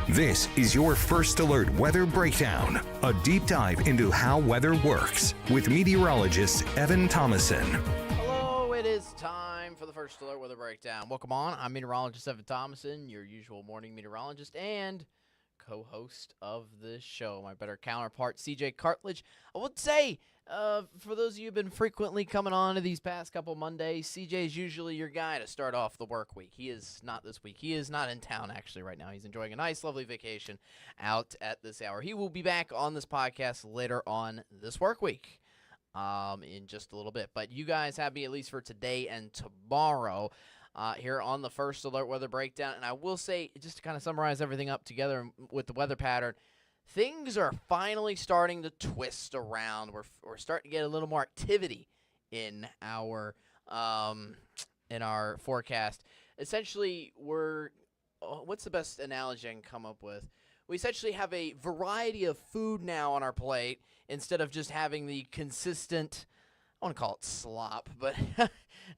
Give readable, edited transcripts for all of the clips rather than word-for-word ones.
This is your First Alert Weather Breakdown, a deep dive into how weather works with meteorologist Evan Thomason. Hello, it is time for the First Alert Weather Breakdown. Welcome on. I'm meteorologist Evan Thomason, your usual morning meteorologist and co-host of the show. My better counterpart, CJ Cartledge. I would say, for those of you who've been frequently coming on to these past couple Mondays, CJ is usually your guy to start off the work week. He is not this week. He is not in town, actually, right now. He's enjoying a nice, lovely vacation out at this hour. He will be back on this podcast later on this work week in just a little bit. But you guys have me at least for today and tomorrow here on the First Alert Weather Breakdown. And I will say, just to kind of summarize everything up together with the weather pattern, things are finally starting to twist around. We're starting to get a little more activity in our forecast. Essentially, what's the best analogy I can come up with? We essentially have a variety of food now on our plate instead of just having the consistent, I want to call it slop, but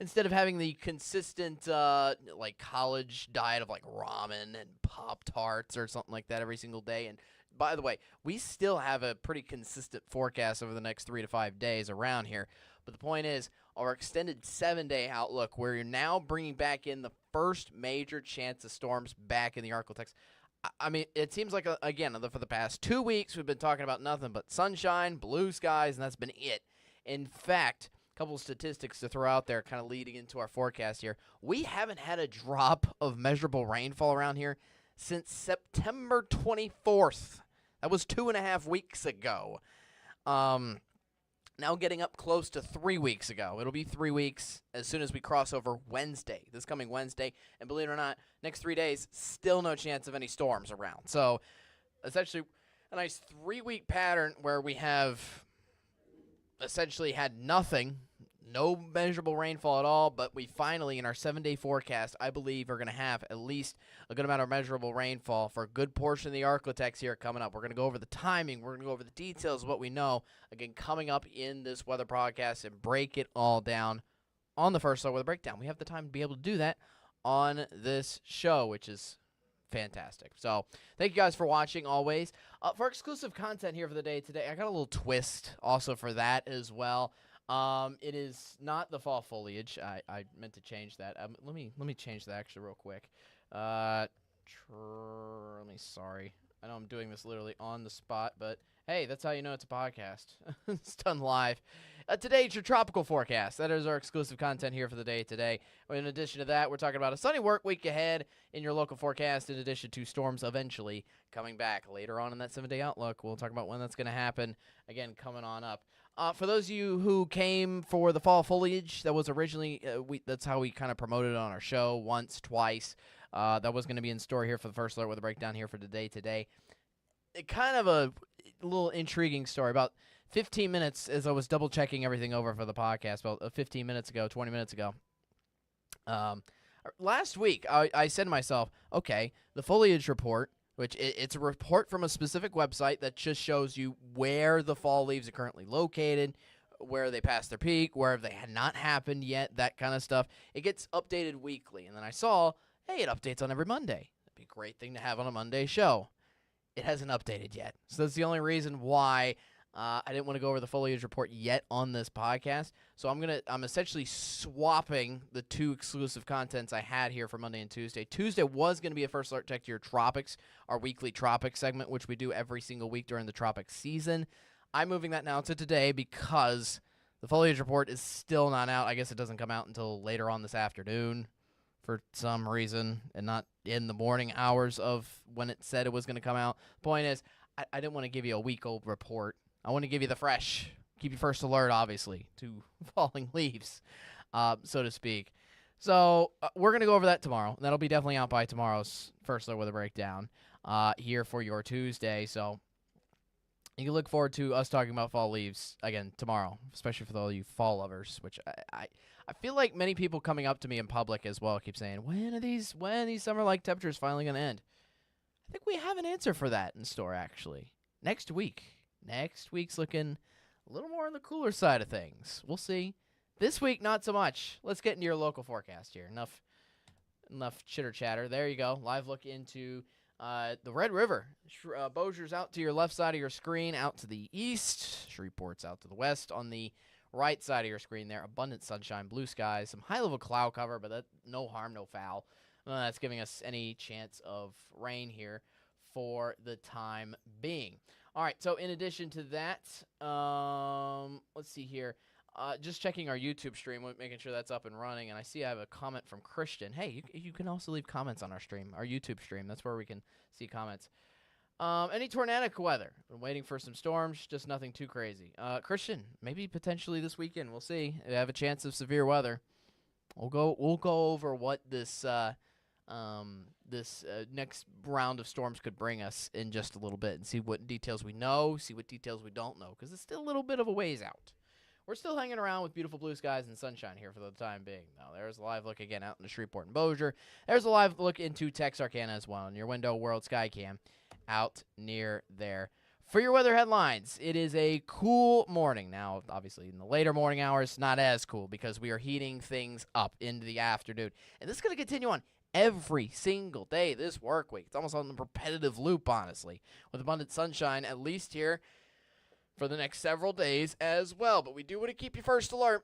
instead of having the consistent like college diet of like ramen and Pop-Tarts or something like that every single day. And by the way, we still have a pretty consistent forecast over the next 3 to 5 days around here. But the point is, our extended 7-day outlook, where you're now bringing back in the first major chance of storms back in the ArkLaTex. I mean, it seems like, again, for the past 2 weeks, we've been talking about nothing but sunshine, blue skies, and that's been it. In fact, a couple of statistics to throw out there kind of leading into our forecast here. We haven't had a drop of measurable rainfall around here since September 24th. That was 2.5 weeks ago. Now getting up close to 3 weeks ago. It'll be 3 weeks as soon as we cross over Wednesday, this coming Wednesday. And believe it or not, next 3 days, still no chance of any storms around. So essentially a nice 3-week pattern where we have essentially had nothing, no measurable rainfall at all, but we finally, in our 7-day forecast, I believe are going to have at least a good amount of measurable rainfall for a good portion of the ArkLaTex here coming up. We're going to go over the timing. We're going to go over the details of what we know, again, coming up in this weather podcast and break it all down on the First Alert Weather Breakdown. We have the time to be able to do that on this show, which is fantastic. So thank you guys for watching always. For exclusive content here for the day today, I got a little twist also for that as well. It is not the fall foliage. I meant to change that. Let me change that actually real quick. Sorry. I know I'm doing this literally on the spot, but hey, that's how you know it's a podcast. It's done live. Today, it's your tropical forecast. That is our exclusive content here for the day today. In addition to that, we're talking about a sunny work week ahead in your local forecast, in addition to storms eventually coming back later on in that 7-day outlook. We'll talk about when that's going to happen, again, coming on up. For those of you who came for the fall foliage, that was originally, that's how we kind of promoted it on our show once, twice. That was going to be in store here for the First Alert Weather Breakdown here for today. Kind of a little intriguing story. About 15 minutes as I was double-checking everything over for the podcast, about 20 minutes ago. Last week, I said to myself, okay, the foliage report, which it's a report from a specific website that just shows you where the fall leaves are currently located, where they passed their peak, where they had not happened yet, that kind of stuff. It gets updated weekly. And then I saw, hey, it updates on every Monday. That'd be a great thing to have on a Monday show. It hasn't updated yet. So that's the only reason why I didn't want to go over the foliage report yet on this podcast. So I'm essentially swapping the two exclusive contents I had here for Monday and Tuesday. Tuesday was going to be a First Alert Check to Your Tropics, our weekly tropics segment, which we do every single week during the tropics season. I'm moving that now to today because the foliage report is still not out. I guess it doesn't come out until later on this afternoon for some reason, and not in the morning hours of when it said it was going to come out. Point is, I didn't want to give you a week-old report. I want to give you the fresh, keep you first alert, obviously, to falling leaves, so to speak. So we're going to go over that tomorrow. That'll be definitely out by tomorrow's First Alert Weather Breakdown here for your Tuesday. So you can look forward to us talking about fall leaves again tomorrow, especially for all you fall lovers, which I feel like many people coming up to me in public as well keep saying, when are these summer-like temperatures finally going to end? I think we have an answer for that in store, actually. Next week. Next week's looking a little more on the cooler side of things. We'll see. This week, not so much. Let's get into your local forecast here. Enough chitter-chatter. There you go. Live look into The Red River. Bossier's out to your left side of your screen, out to the east. Shreveport's out to the west. On the right side of your screen there, abundant sunshine, blue skies, some high-level cloud cover, but no harm, no foul. That's giving us any chance of rain here for the time being. All right, so in addition to that, let's see here. Just checking our YouTube stream, making sure that's up and running, and I see I have a comment from Christian. Hey, you can also leave comments on our stream, our YouTube stream. That's where we can see comments. Any tornadic weather? Been waiting for some storms, just nothing too crazy. Christian, maybe potentially this weekend. We'll see. We have a chance of severe weather. We'll go over what this next round of storms could bring us in just a little bit, and see what details we know, see what details we don't know, because it's still a little bit of a ways out. We're still hanging around with beautiful blue skies and sunshine here for the time being. Now, there's a live look again out into Shreveport and Bossier. There's a live look into Texarkana as well, in your window world sky cam out near there. For your weather headlines, it is a cool morning. Now, obviously, in the later morning hours, not as cool because we are heating things up into the afternoon. And this is going to continue on every single day this work week. It's almost on the repetitive loop, honestly, with abundant sunshine, at least here for the next several days as well. But we do want to keep you first alert.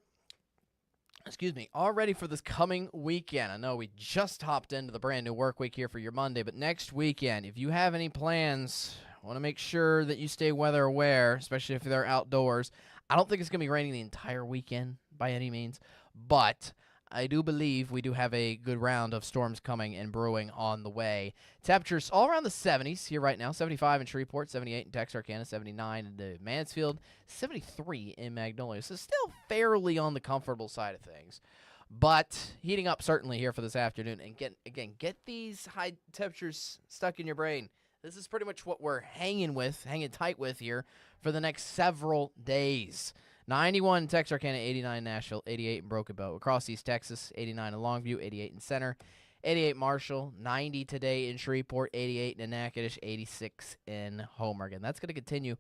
All ready for this coming weekend. I know we just hopped into the brand new work week here for your Monday, but next weekend, if you have any plans, I want to make sure that you stay weather aware, especially if they're outdoors. I don't think it's going to be raining the entire weekend by any means, but I do believe we do have a good round of storms coming and brewing on the way. Temperatures all around the 70s here right now. 75 in Shreveport, 78 in Texarkana, 79 in Mansfield, 73 in Magnolia. So still fairly on the comfortable side of things. But heating up certainly here for this afternoon. And get these high temperatures stuck in your brain. This is pretty much what we're hanging tight with here for the next several days. 91 in Texarkana, 89 in Nashville, 88 in Broken Bow. Across East Texas, 89 in Longview, 88 in Center, 88 Marshall, 90 today in Shreveport, 88 in Natchitoches, 86 in Homer. Again, that's going to continue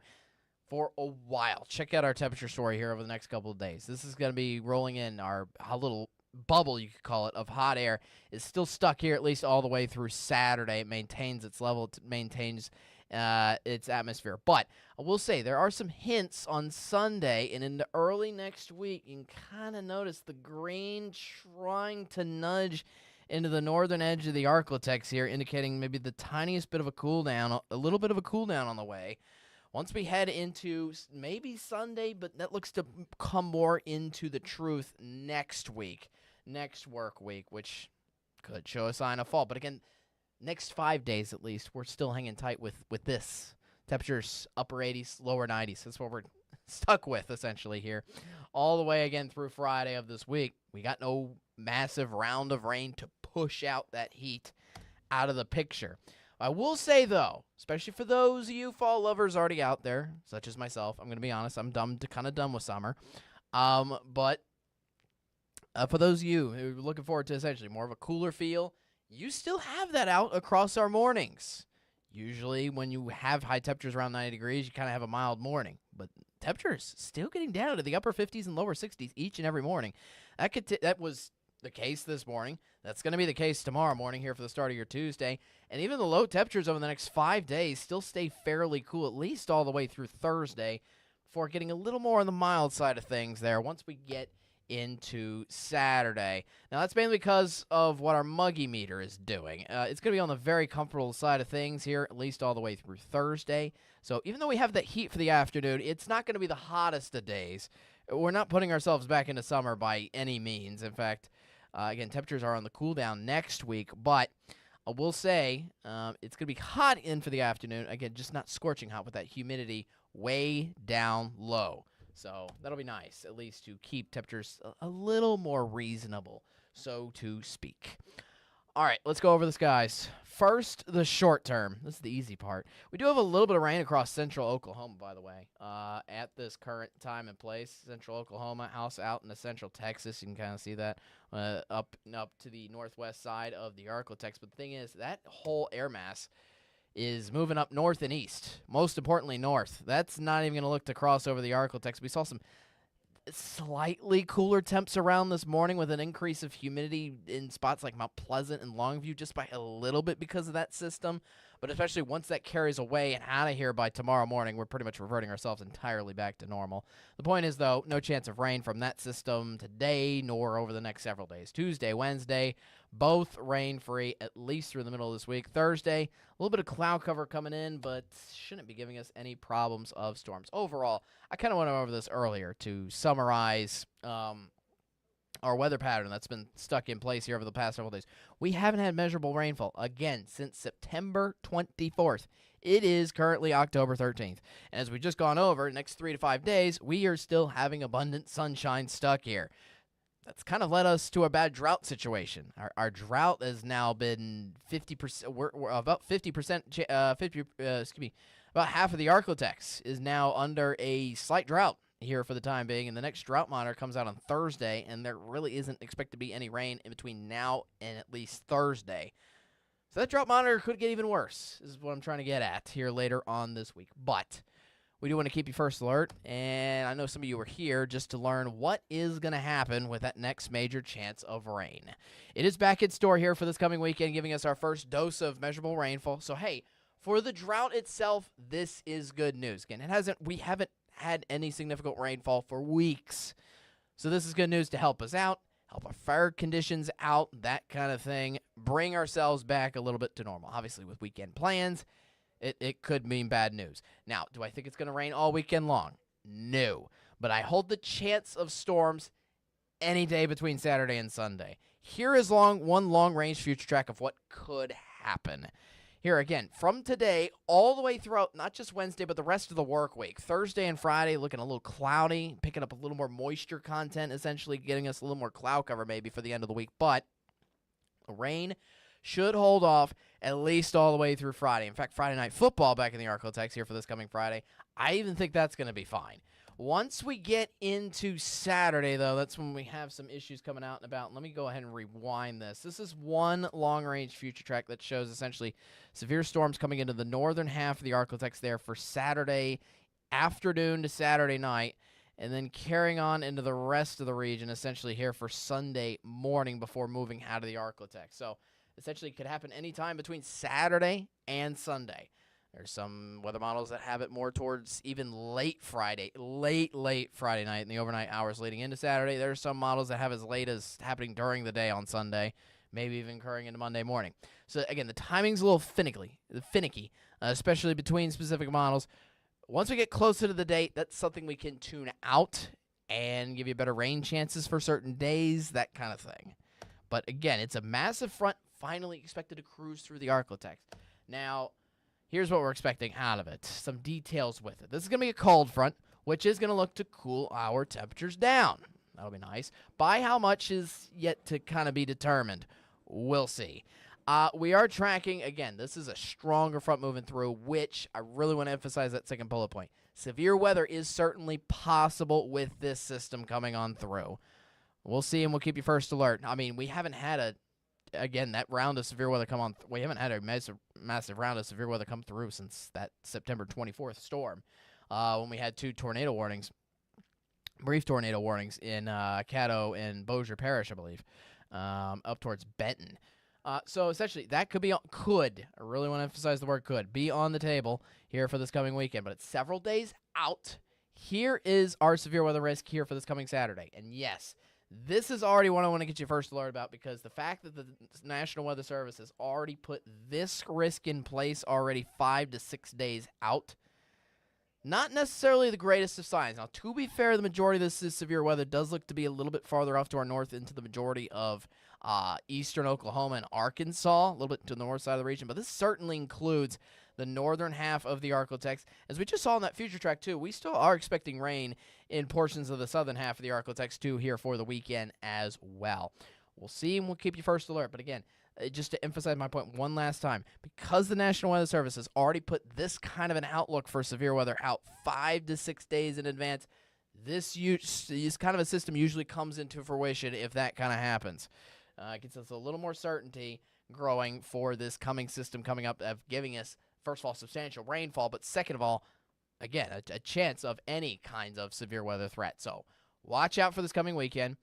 for a while. Check out our temperature story here over the next couple of days. This is going to be rolling in our little bubble, you could call it, of hot air is still stuck here at least all the way through Saturday. It maintains its level, it maintains its atmosphere. But I will say there are some hints on Sunday and into early next week. You can kind of notice the green trying to nudge into the northern edge of the ArkLaTex here, indicating maybe the tiniest bit of a cool down, a little bit of a cool down on the way. Once we head into maybe Sunday, but that looks to come more into the truth next week, next work week, which could show a sign of fall. But again, next 5 days at least, we're still hanging tight with this. Temperatures upper 80s, lower 90s. That's what we're stuck with essentially here. All the way again through Friday of this week. We got no massive round of rain to push out that heat out of the picture. I will say, though, especially for those of you fall lovers already out there, such as myself, I'm going to be honest, I'm kind of done with summer. But for those of you who are looking forward to essentially more of a cooler feel, you still have that out across our mornings. Usually when you have high temperatures around 90 degrees, you kind of have a mild morning. But temperatures still getting down to the upper 50s and lower 60s each and every morning. That was the case this morning. That's going to be the case tomorrow morning here for the start of your Tuesday. And even the low temperatures over the next 5 days still stay fairly cool, at least all the way through Thursday, before getting a little more on the mild side of things there once we get into Saturday. Now, that's mainly because of what our muggy meter is doing. It's going to be on the very comfortable side of things here, at least all the way through Thursday. So even though we have that heat for the afternoon, it's not going to be the hottest of days. We're not putting ourselves back into summer by any means. In fact, again, temperatures are on the cool down next week, but I will say it's going to be hot in for the afternoon. Again, just not scorching hot with that humidity way down low. So that'll be nice, at least to keep temperatures a little more reasonable, so to speak. All right, let's go over the skies. First, the short term. This is the easy part. We do have a little bit of rain across central Oklahoma, by the way, at this current time and place. Central Oklahoma, house out into central Texas. You can kind of see that up to the northwest side of the ArkLaTex. But the thing is, that whole air mass is moving up north and east. Most importantly, north. That's not even going to look to cross over the ArkLaTex. We saw some slightly cooler temps around this morning with an increase of humidity in spots like Mount Pleasant and Longview just by a little bit because of that system. But especially once that carries away and out of here by tomorrow morning, we're pretty much reverting ourselves entirely back to normal. The point is, though, no chance of rain from that system today nor over the next several days. Tuesday, Wednesday, both rain-free, at least through the middle of this week. Thursday, a little bit of cloud cover coming in, but shouldn't be giving us any problems of storms. Overall, I kind of went over this earlier to summarize our weather pattern that's been stuck in place here over the past several days. We haven't had measurable rainfall, again, since September 24th. It is currently October 13th. And as we've just gone over, next 3 to 5 days, we are still having abundant sunshine stuck here. That's kind of led us to a bad drought situation. Our drought has now been 50%. We're about 50%. About half of the ArkLaTex is now under a slight drought here for the time being, and the next drought monitor comes out on Thursday, and there really isn't expected to be any rain in between now and at least Thursday. So that drought monitor could get even worse, is what I'm trying to get at here later on this week. But we do want to keep you first alert, and I know some of you were here just to learn what is going to happen with that next major chance of rain. It is back in store here for this coming weekend, giving us our first dose of measurable rainfall. So, hey, for the drought itself, this is good news. Again, we haven't had any significant rainfall for weeks. So this is good news to help us out, help our fire conditions out, that kind of thing, bring ourselves back a little bit to normal. Obviously, with weekend plans, it could mean bad news. Now, do I think it's going to rain all weekend long? No. But I hold the chance of storms any day between Saturday and Sunday. Here is one long-range future track of what could happen. Here again, from today all the way throughout, not just Wednesday, but the rest of the work week. Thursday and Friday looking a little cloudy, picking up a little more moisture content, essentially getting us a little more cloud cover maybe for the end of the week. But rain should hold off at least all the way through Friday. In fact, Friday night football back in the ArkLaTex here for this coming Friday, I even think that's going to be fine. Once we get into Saturday, though, that's when we have some issues coming out and about. Let me go ahead and rewind this. This is one long-range future track that shows essentially severe storms coming into the northern half of the ArkLaTex there for Saturday afternoon to Saturday night, and then carrying on into the rest of the region essentially here for Sunday morning before moving out of the ArkLaTex. So essentially it could happen anytime between Saturday and Sunday. There's some weather models that have it more towards even late Friday night in the overnight hours leading into Saturday. There's some models that have as late as happening during the day on Sunday, maybe even occurring into Monday morning. So, again, the timing's a little finicky, especially between specific models. Once we get closer to the date, that's something we can tune out and give you better rain chances for certain days, that kind of thing. But, again, it's a massive front finally expected to cruise through the ArkLaTex. Now, here's what we're expecting out of it. Some details with it. This is going to be a cold front, which is going to look to cool our temperatures down. That'll be nice. By how much is yet to kind of be determined. We'll see. We are tracking, again, this is a stronger front moving through, which I really want to emphasize that second bullet point. Severe weather is certainly possible with this system coming on through. We'll see, and we'll keep you first alert. I mean, we haven't had that round of severe weather come on. We haven't had a massive round of severe weather come through since that September 24th storm, when we had 2 tornado warnings, brief tornado warnings in Caddo and Bossier Parish, I believe, up towards Benton. So essentially, that I really want to emphasize the word could, be on the table here for this coming weekend, but it's several days out. Here is our severe weather risk here for this coming Saturday. And yes, this is already what I want to get you first alert about, because the fact that the National Weather Service has already put this risk in place already 5 to 6 days out, not necessarily the greatest of signs. Now, to be fair, the majority of this is severe weather does look to be a little bit farther off to our north into the majority of eastern Oklahoma and Arkansas, a little bit to the north side of the region, but this certainly includes the northern half of the ArkLaTex. As we just saw in that future track, too, we still are expecting rain in portions of the southern half of the ArkLaTex, too, here for the weekend as well. We'll see, and we'll keep you first alert. But again, just to emphasize my point one last time, because the National Weather Service has already put this kind of an outlook for severe weather out 5 to 6 days in advance, this kind of a system usually comes into fruition if that kind of happens. It gets us a little more certainty growing for this coming system coming up of giving us, first of all, substantial rainfall, but second of all, again, a chance of any kinds of severe weather threat. So watch out for this coming weekend.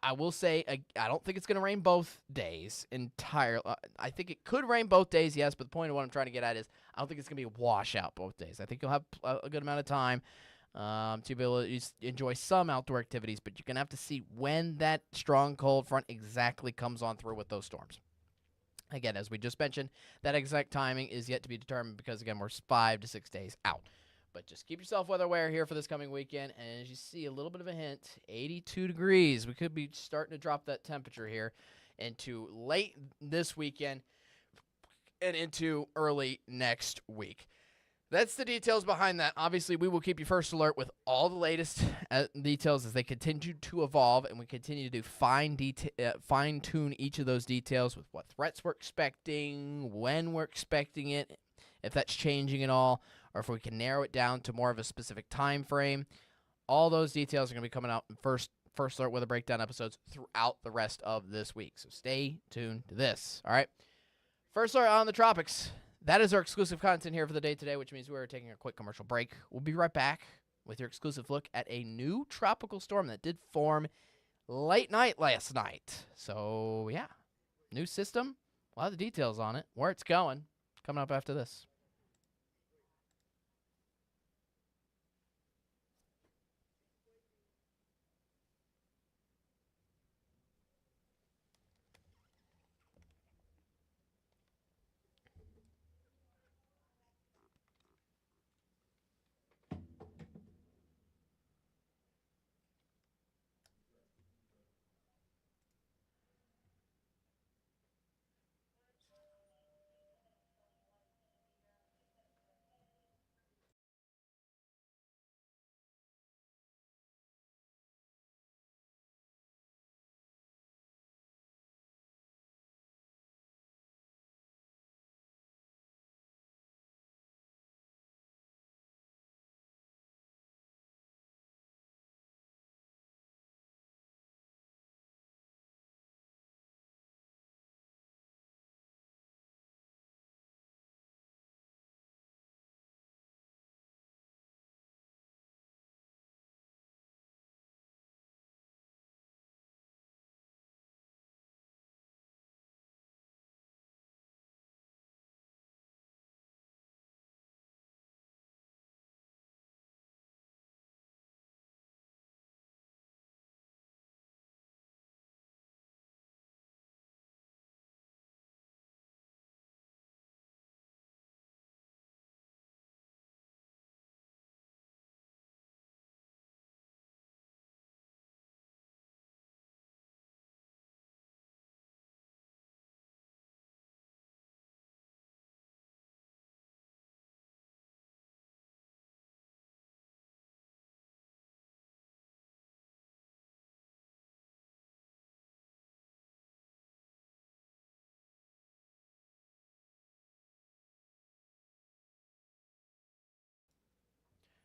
I will say I don't think it's going to rain both days entirely. I think it could rain both days, yes, but the point of what I'm trying to get at is I don't think it's going to be a washout both days. I think you'll have a good amount of time to be able to enjoy some outdoor activities, but you're going to have to see when that strong cold front exactly comes on through with those storms. Again, as we just mentioned, that exact timing is yet to be determined because, again, we're 5 to 6 days out. But just keep yourself weather aware here for this coming weekend. And as you see, a little bit of a hint, 82 degrees. We could be starting to drop that temperature here into late this weekend and into early next week. That's the details behind that. Obviously, we will keep you first alert with all the latest details as they continue to evolve, and we continue to fine-tune each of those details with what threats we're expecting, when we're expecting it, if that's changing at all, or if we can narrow it down to more of a specific time frame. All those details are going to be coming out in first alert weather breakdown episodes throughout the rest of this week. So stay tuned to this. All right. First alert on the tropics. That is our exclusive content here for the day today, which means we're taking a quick commercial break. We'll be right back with your exclusive look at a new tropical storm that did form late night last night. So, yeah, new system, a lot of the details on it, where it's going, coming up after this.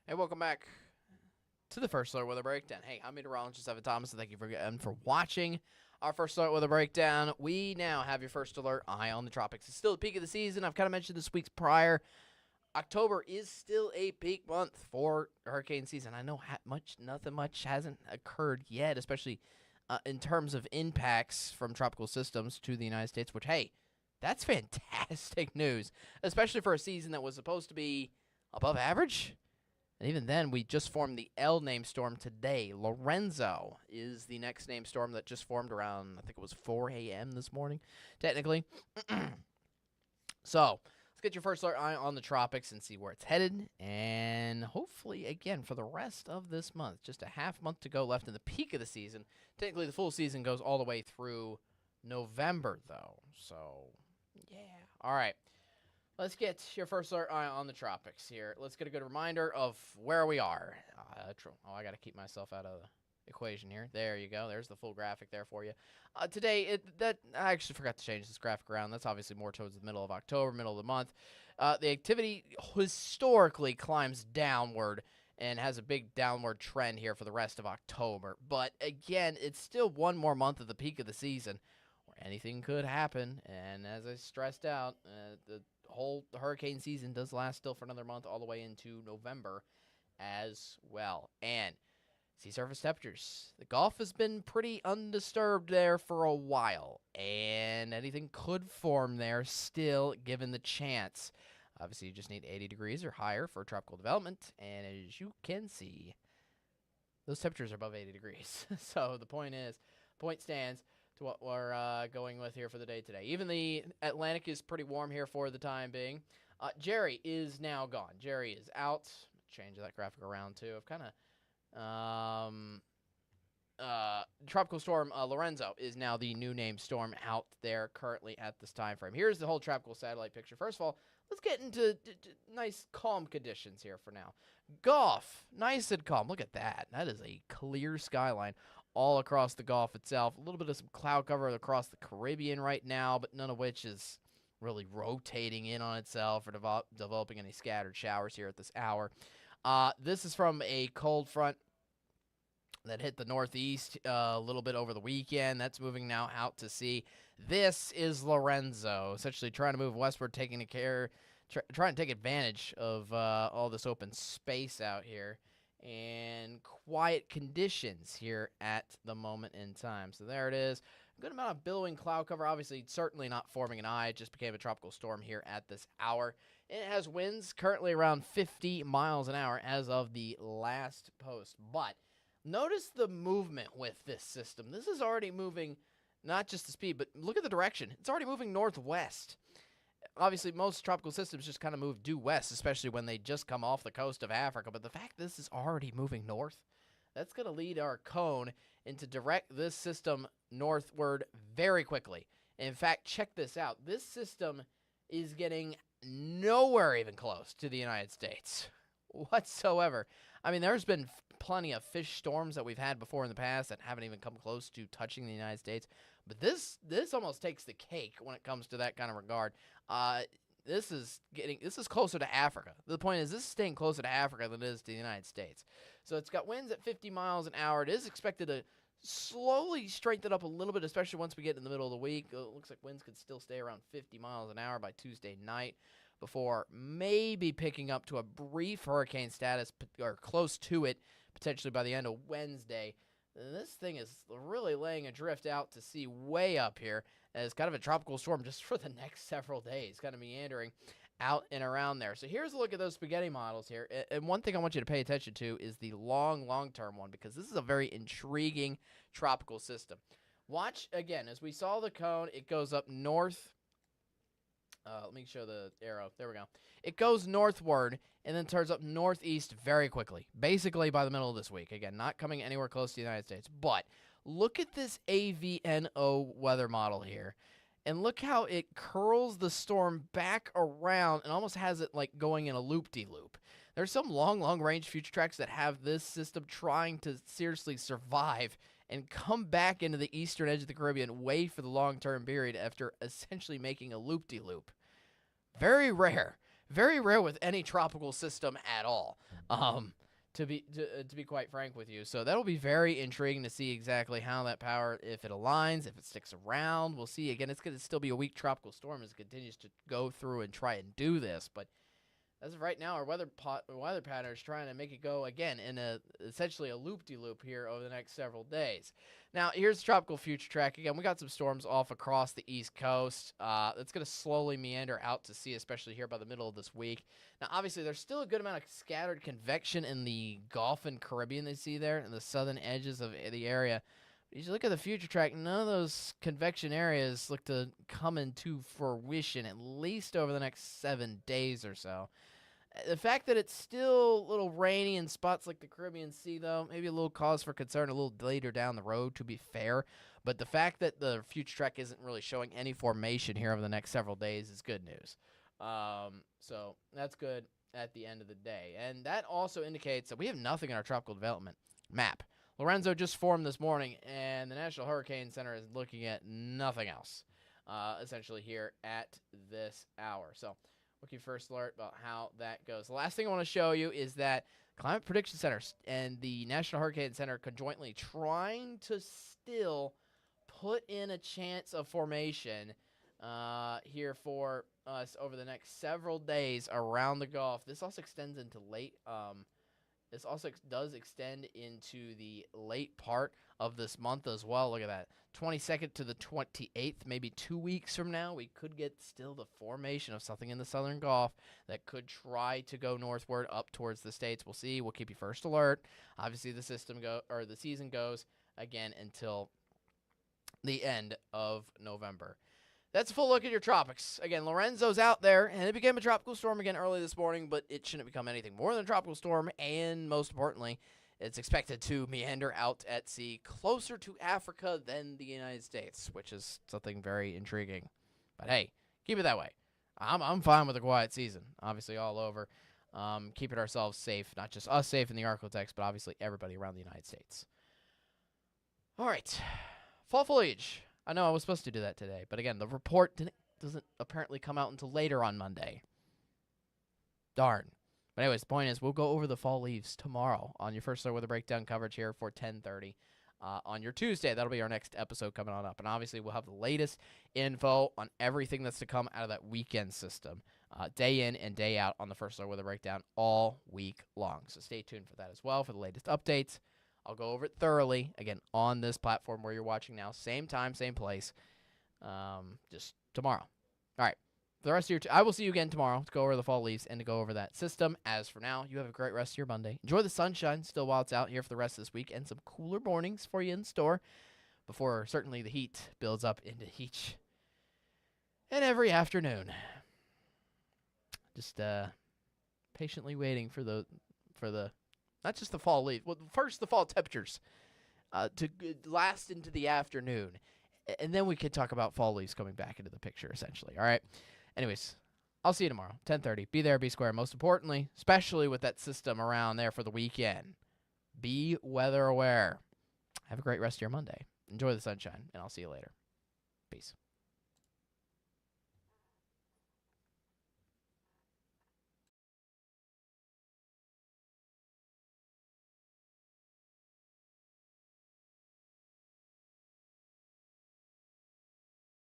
Hey, welcome back to the First Alert Weather Breakdown. Hey, I'm meteorologist Evan Thomas, and thank you for watching our First Alert Weather Breakdown. We now have your First Alert eye on the tropics. It's still the peak of the season. I've kind of mentioned this week's prior. October is still a peak month for hurricane season. I know nothing much hasn't occurred yet, especially in terms of impacts from tropical systems to the United States, which, hey, that's fantastic news, especially for a season that was supposed to be above average. And even then, we just formed the L name storm today. Lorenzo is the next name storm that just formed around, I think it was 4 a.m. this morning, technically. So let's get your first eye on the tropics and see where it's headed. And hopefully, again, for the rest of this month, just a half month to go left in the peak of the season. Technically, the full season goes all the way through November, though. So, yeah. All right. Let's get your first eye on the tropics here. Let's get a good reminder of where we are. I got to keep myself out of the equation here. There you go. There's the full graphic there for you. Today, I actually forgot to change this graphic around. That's obviously more towards the middle of October, middle of the month. The activity historically climbs downward and has a big downward trend here for the rest of October. But again, it's still one more month of the peak of the season where anything could happen. And as I stressed out, the whole hurricane season does last still for another month all the way into November as well. And Sea surface temperatures. The Gulf has been pretty undisturbed there for a while, and anything could form there still, given the chance. Obviously, you just need 80 degrees or higher for tropical development, and as you can see, those temperatures are above 80 degrees. So the point stands to what we're going with here for the day today. Even the Atlantic is pretty warm here for the time being. Jerry is now gone. Jerry is out. Change that graphic around too. I've kind of tropical storm Lorenzo is now the new name storm out there currently at this time frame. Here's the whole tropical satellite picture. First of all, let's get into nice calm conditions here for now. Gulf, nice and calm. Look at that. That is a clear skyline all across the Gulf itself. A little bit of some cloud cover across the Caribbean right now, but none of which is really rotating in on itself or developing any scattered showers here at this hour. This is from a cold front that hit the northeast a little bit over the weekend. That's moving now out to sea. This is Lorenzo, essentially trying to move westward, trying to take advantage of all this open space out here and quiet conditions here at the moment in time. So there it is. Good amount of billowing cloud cover. Obviously, certainly not forming an eye. It just became a tropical storm here at this hour. It has winds currently around 50 miles an hour as of the last post. But notice the movement with this system. This is already moving not just the speed, but look at the direction. It's already moving northwest. Obviously, most tropical systems just kind of move due west, especially when they just come off the coast of Africa. But the fact this is already moving north, that's going to lead our cone into direct this system northward very quickly. In fact, check this out. This system is getting nowhere even close to the United States whatsoever. I mean, there's been plenty of fish storms that we've had before in the past that haven't even come close to touching the United States. But this almost takes the cake when it comes to that kind of regard. This is closer to Africa. The point is, this is staying closer to Africa than it is to the United States. So it's got winds at 50 miles an hour. It is expected to slowly strengthen up a little bit, especially once we get in the middle of the week. It looks like winds could still stay around 50 miles an hour by Tuesday night before maybe picking up to a brief hurricane status or close to it, potentially by the end of Wednesday. This thing is really laying a drift out to sea way up here as kind of a tropical storm just for the next several days, kind of meandering out and around there. So here's a look at those spaghetti models here. And one thing I want you to pay attention to is the long-term one, because this is a very intriguing tropical system. Watch, again, as we saw the cone, it goes up north. Let me show the arrow. There we go. It goes northward and then turns up northeast very quickly, basically by the middle of this week. Again, not coming anywhere close to the United States. But look at this AVNO weather model here. And look how it curls the storm back around and almost has it like going in a loop-de-loop. There's some long-range future tracks that have this system trying to seriously survive and come back into the eastern edge of the Caribbean way for the long-term period after essentially making a loop-de-loop. Very rare with any tropical system at all. To be quite frank with you. So that'll be very intriguing to see exactly how that power, if it aligns, if it sticks around. We'll see. Again, it's going to still be a weak tropical storm as it continues to go through and try and do this. But as of right now, our weather pattern is trying to make it go again in essentially a loop-de-loop here over the next several days. Now, here's the tropical future track. Again, we got some storms off across the East Coast. That's going to slowly meander out to sea, especially here by the middle of this week. Now, obviously, there's still a good amount of scattered convection in the Gulf and Caribbean they see there in the southern edges of the area. But as you look at the future track, none of those convection areas look to come into fruition, at least over the next 7 days or so. The fact that it's still a little rainy in spots like the Caribbean Sea, though, maybe a little cause for concern a little later down the road, to be fair. But the fact that the future track isn't really showing any formation here over the next several days is good news. So that's good at the end of the day. And that also indicates that we have nothing in our tropical development map. Lorenzo just formed this morning, and the National Hurricane Center is looking at nothing else, essentially, here at this hour. So looking first alert about how that goes. The last thing I want to show you is that Climate Prediction Center and the National Hurricane Center conjointly trying to still put in a chance of formation here for us over the next several days around the Gulf. This also extends into late This also does extend into the late part of this month as well. Look at that. 22nd to the 28th, maybe 2 weeks from now, we could get still the formation of something in the southern Gulf that could try to go northward up towards the states. We'll see. We'll keep you first alert. Obviously, the season goes again until the end of November. That's a full look at your tropics. Again, Lorenzo's out there, and it became a tropical storm again early this morning, but it shouldn't become anything more than a tropical storm, and most importantly, it's expected to meander out at sea closer to Africa than the United States, which is something very intriguing. But hey, keep it that way. I'm fine with a quiet season, obviously all over. Keeping ourselves safe, not just us safe in the ArkLaTex, but obviously everybody around the United States. All right, fall foliage. I know I was supposed to do that today, but again, the report doesn't apparently come out until later on Monday. Darn. But anyways, the point is we'll go over the fall leaves tomorrow on your first Weather Breakdown coverage here for 10:30 on your Tuesday. That'll be our next episode coming on up. And obviously we'll have the latest info on everything that's to come out of that weekend system, day in and day out on the first Weather Breakdown all week long. So stay tuned for that as well for the latest updates. I'll go over it thoroughly, again, on this platform where you're watching now. Same time, same place, just tomorrow. All right. For the rest of your I will see you again tomorrow to go over the fall leaves and to go over that system. As for now, you have a great rest of your Monday. Enjoy the sunshine still while it's out here for the rest of this week, and some cooler mornings for you in store before certainly the heat builds up into each and every afternoon. Just patiently waiting for the not just the fall leaves. Well, first the fall temperatures to last into the afternoon. And then we could talk about fall leaves coming back into the picture, essentially. All right? Anyways, I'll see you tomorrow, 10:30. Be there, be square. Most importantly, especially with that system around there for the weekend, be weather aware. Have a great rest of your Monday. Enjoy the sunshine, and I'll see you later. Peace.